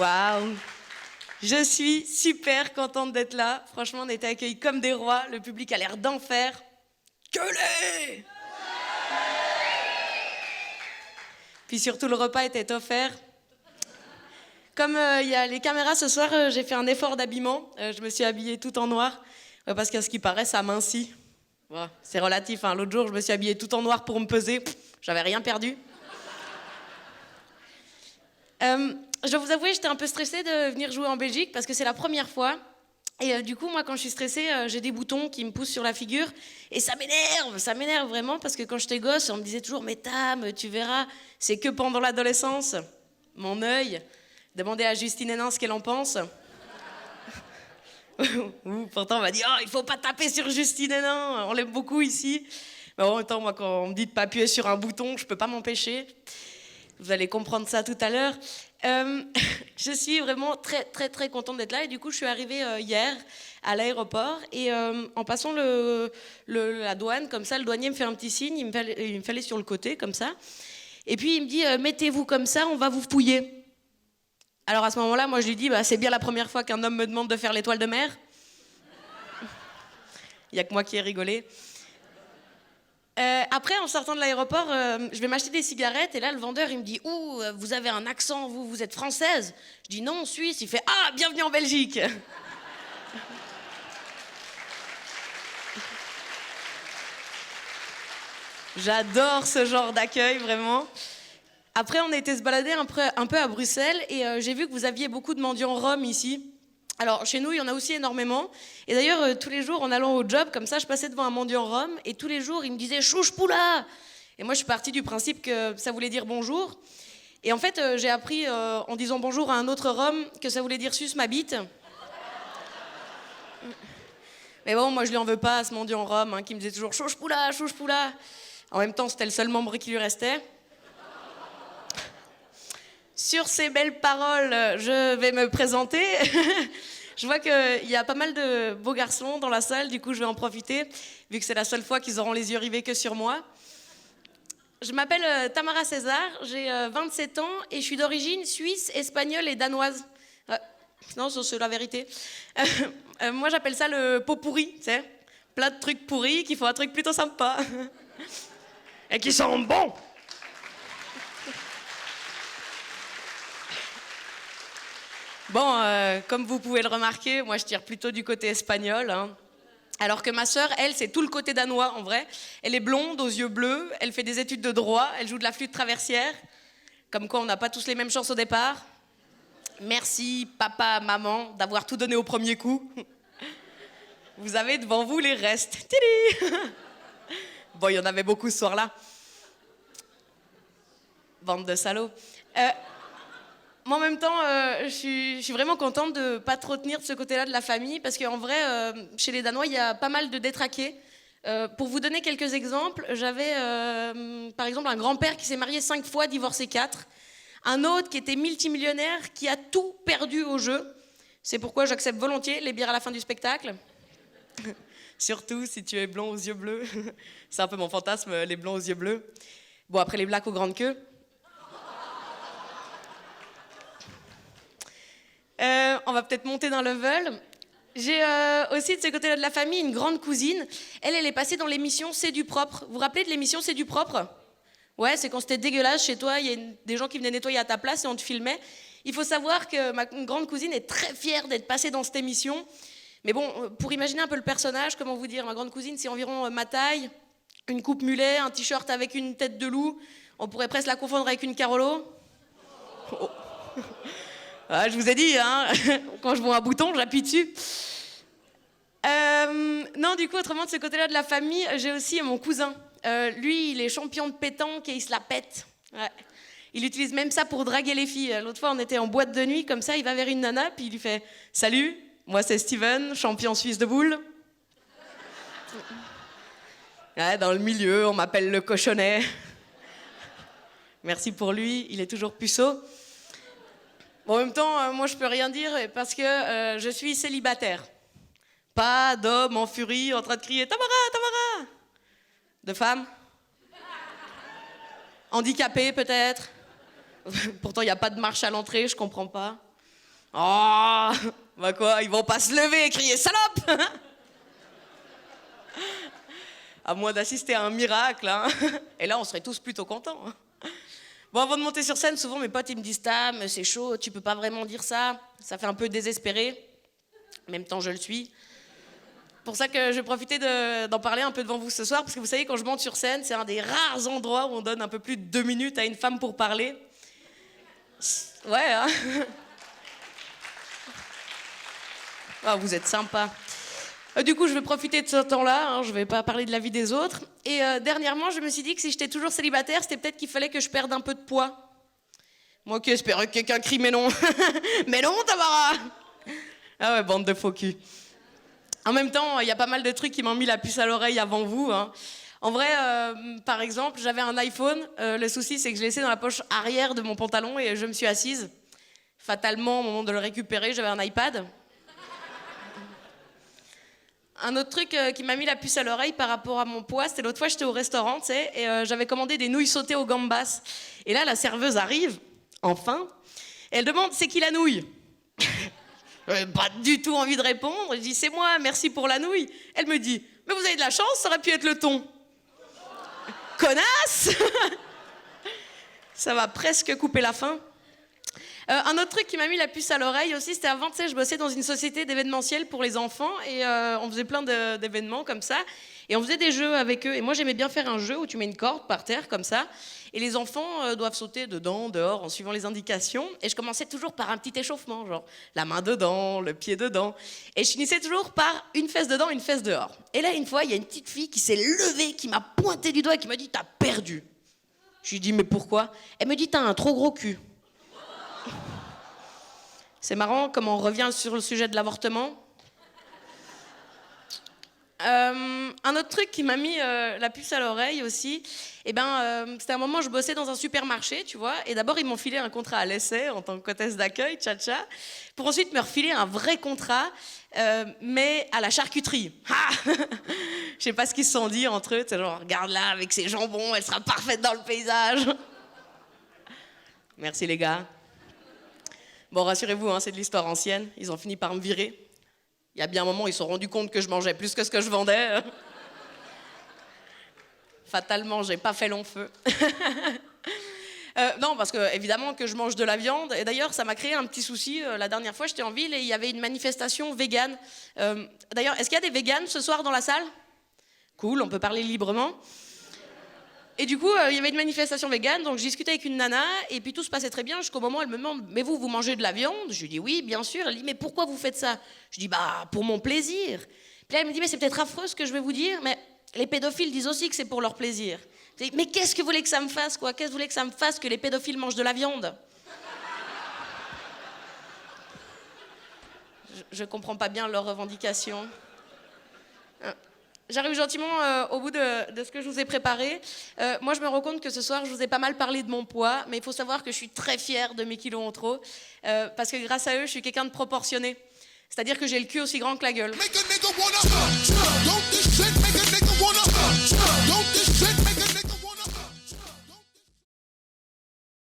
Waouh! Je suis super contente d'être là. Franchement, on était accueillis comme des rois. Le public a l'air d'enfer. Gueulez! Puis surtout, le repas était offert. Comme il y a les caméras ce soir, j'ai fait un effort d'habillement. Je me suis habillée tout en noir. Parce qu'à ce qui paraît, ça mincit. Ouais, c'est relatif. Hein. L'autre jour, je me suis habillée tout en noir pour me peser. J'avais rien perdu. Je dois vous avouer, j'étais un peu stressée de venir jouer en Belgique parce que c'est la première fois. Et du coup, moi, quand je suis stressée, j'ai des boutons qui me poussent sur la figure. Et ça m'énerve vraiment parce que quand j'étais gosse, on me disait toujours « Mais Tam, tu verras, c'est que pendant l'adolescence. » Mon œil, demandez à Justine Hénin ce qu'elle en pense. Pourtant, on m'a dit « Oh, il faut pas taper sur Justine Hénin, on l'aime beaucoup ici. » Mais en même temps, moi, quand on me dit de pas appuyer sur un bouton, je peux pas m'empêcher. Vous allez comprendre ça tout à l'heure. Je suis vraiment très, très, très contente d'être là. Et du coup, je suis arrivée hier à l'aéroport. Et en passant la douane, comme ça, le douanier me fait un petit signe. Il me fallait sur le côté, comme ça. Et puis, il me dit, mettez-vous comme ça, on va vous fouiller. Alors, à ce moment-là, moi, je lui dis, bah, c'est bien la première fois qu'un homme me demande de faire l'étoile de mer. Il n'y a que moi qui ai rigolé. Après, en sortant de l'aéroport, je vais m'acheter des cigarettes et là, le vendeur, il me dit « Ouh, vous avez un accent, vous êtes française ?» Je dis « Non, suisse ». Il fait « Ah, bienvenue en Belgique !» J'adore ce genre d'accueil, vraiment. Après, on a été se balader un peu à Bruxelles et j'ai vu que vous aviez beaucoup de mendiants roms ici. Alors, chez nous, il y en a aussi énormément. Et d'ailleurs, tous les jours, en allant au job, comme ça, je passais devant un mendiant rome. Et tous les jours, il me disait « Chouche poula !» Et moi, je suis partie du principe que ça voulait dire bonjour. Et en fait, j'ai appris, en disant bonjour à un autre rome, que ça voulait dire « Suce ma bite ». Mais bon, moi, je lui en veux pas à ce mendiant rome, hein, qui me disait toujours « Chouche poula, chouche poula ». En même temps, c'était le seul membre qui lui restait. Sur ces belles paroles, je vais me présenter. Je vois qu'il y a pas mal de beaux garçons dans la salle, du coup je vais en profiter, vu que c'est la seule fois qu'ils auront les yeux rivés que sur moi. Je m'appelle Tamara César, j'ai 27 ans et je suis d'origine suisse, espagnole et danoise. Non, c'est la vérité. Moi j'appelle ça le pot pourri, tu sais. Plein de trucs pourris qui font un truc plutôt sympa. Et qui sont bons. Bon, comme vous pouvez le remarquer, moi je tire plutôt du côté espagnol. Hein. Alors que ma sœur, elle, c'est tout le côté danois en vrai. Elle est blonde, aux yeux bleus, elle fait des études de droit, elle joue de la flûte traversière. Comme quoi on n'a pas tous les mêmes chances au départ. Merci papa, maman, d'avoir tout donné au premier coup. Vous avez devant vous les restes. Tili. Bon, il y en avait beaucoup ce soir-là. Bande de salauds. Moi, en même temps, je suis vraiment contente de ne pas trop tenir de ce côté-là de la famille, parce qu'en vrai, chez les Danois, il y a pas mal de détraqués. Pour vous donner quelques exemples, j'avais par exemple un grand-père qui s'est marié 5 fois, divorcé 4. Un autre qui était multimillionnaire, qui a tout perdu au jeu. C'est pourquoi j'accepte volontiers les bières à la fin du spectacle. Surtout si tu es blond aux yeux bleus. C'est un peu mon fantasme, les blonds aux yeux bleus. Bon, après les blacks aux grandes queues. On va peut-être monter d'un level. J'ai aussi de ce côté-là de la famille une grande cousine. Elle est passée dans l'émission C'est du propre. Vous vous rappelez de l'émission C'est du propre? Ouais, c'est quand c'était dégueulasse chez toi, il y a des gens qui venaient nettoyer à ta place et on te filmait. Il faut savoir que ma grande cousine est très fière d'être passée dans cette émission. Mais bon, pour imaginer un peu le personnage, comment vous dire, ma grande cousine, c'est environ ma taille, une coupe mulet, un t-shirt avec une tête de loup. On pourrait presque la confondre avec une Carolo. Oh. Ah, je vous ai dit, hein, quand je vois un bouton, j'appuie dessus. Non, du coup, autrement, de ce côté-là de la famille, j'ai aussi mon cousin. Lui, il est champion de pétanque et il se la pète. Ouais. Il utilise même ça pour draguer les filles. L'autre fois, on était en boîte de nuit, comme ça, il va vers une nana, puis il lui fait « Salut, moi c'est Steven, champion suisse de boules. » Ouais, dans le milieu, on m'appelle le cochonnet. Merci pour lui, il est toujours puceau. Bon, en même temps, moi je peux rien dire parce que je suis célibataire. Pas d'homme en furie en train de crier « Tamara, Tamara !» De femme. Handicapé peut-être. Pourtant il n'y a pas de marche à l'entrée, je comprends pas. Oh, bah quoi, ils vont pas se lever et crier salope. À moins d'assister à un miracle, hein. Et là, on serait tous plutôt contents. Bon, avant de monter sur scène, souvent mes potes ils me disent Tam, c'est chaud, tu peux pas vraiment dire ça. Ça fait un peu désespéré. En même temps, je le suis. Pour ça que je vais profiter d'en parler un peu devant vous ce soir, parce que vous savez, quand je monte sur scène, c'est un des rares endroits où on donne un peu plus de 2 minutes à une femme pour parler. Ouais, hein. Ah, vous êtes sympa. Du coup, je vais profiter de ce temps-là, hein, je vais pas parler de la vie des autres. Et dernièrement, je me suis dit que si j'étais toujours célibataire, c'était peut-être qu'il fallait que je perde un peu de poids. Moi qui espérais que quelqu'un crie mais non. Mais non, Tamara. Ah ouais, bande de faux cul. En même temps, il y a pas mal de trucs qui m'ont mis la puce à l'oreille avant vous, hein. En vrai, par exemple, j'avais un iPhone. Le souci, c'est que je l'ai laissé dans la poche arrière de mon pantalon et je me suis assise. Fatalement, au moment de le récupérer, j'avais un iPad. Un autre truc qui m'a mis la puce à l'oreille par rapport à mon poids, c'était l'autre fois, j'étais au restaurant, tu sais, et j'avais commandé des nouilles sautées aux gambas. Et là, la serveuse arrive, enfin, et elle demande « c'est qui la nouille ?» Pas du tout envie de répondre. Je dis « c'est moi, merci pour la nouille ». Elle me dit « mais vous avez de la chance, ça aurait pu être le thon. » Connasse. Ça va presque couper la faim. Un autre truc qui m'a mis la puce à l'oreille aussi, c'était avant, tu sais, je bossais dans une société d'événementiel pour les enfants et on faisait plein d'événements comme ça et on faisait des jeux avec eux. Et moi, j'aimais bien faire un jeu où tu mets une corde par terre comme ça et les enfants doivent sauter dedans, dehors, en suivant les indications. Et je commençais toujours par un petit échauffement, genre la main dedans, le pied dedans. Et je finissais toujours par une fesse dedans, une fesse dehors. Et là, une fois, il y a une petite fille qui s'est levée, qui m'a pointé du doigt et qui m'a dit « t'as perdu ». Je lui ai dit « mais pourquoi ?» Elle me dit « t'as un trop gros cul ». C'est marrant comme on revient sur le sujet de l'avortement. Un autre truc qui m'a mis la puce à l'oreille aussi, c'était un moment où je bossais dans un supermarché, tu vois, et d'abord ils m'ont filé un contrat à l'essai en tant qu'hôtesse d'accueil, tcha-tcha, pour ensuite me refiler un vrai contrat, mais à la charcuterie. Ah. Je sais pas ce qu'ils se sont dit entre eux, c'est genre, regarde-la avec ses jambons, elle sera parfaite dans le paysage. Merci les gars. Bon, rassurez-vous, hein, c'est de l'histoire ancienne. Ils ont fini par me virer. Il y a bien un moment, ils se sont rendus compte que je mangeais plus que ce que je vendais. Fatalement, j'ai pas fait long feu. Non, parce que évidemment que je mange de la viande. Et d'ailleurs, ça m'a créé un petit souci. La dernière fois, j'étais en ville et il y avait une manifestation végane. D'ailleurs, est-ce qu'il y a des véganes ce soir dans la salle? Cool, on peut parler librement. Et du coup, il y avait une manifestation végane, donc je discutais avec une nana, et puis tout se passait très bien, jusqu'au moment où elle me demande « mais vous mangez de la viande ?» Je lui dis « oui, bien sûr ». Elle dit « mais pourquoi vous faites ça ?» Je dis « bah, pour mon plaisir ». Puis là, elle me dit « mais c'est peut-être affreux ce que je vais vous dire, mais les pédophiles disent aussi que c'est pour leur plaisir. » Je dis « mais qu'est-ce que vous voulez que ça me fasse, quoi? Qu'est-ce que vous voulez que ça me fasse que les pédophiles mangent de la viande ?» Je comprends pas bien leurs revendications. J'arrive gentiment au bout de ce que je vous ai préparé. Moi, je me rends compte que ce soir, je vous ai pas mal parlé de mon poids, mais il faut savoir que je suis très fière de mes kilos en trop, parce que grâce à eux, je suis quelqu'un de proportionné. C'est-à-dire que j'ai le cul aussi grand que la gueule.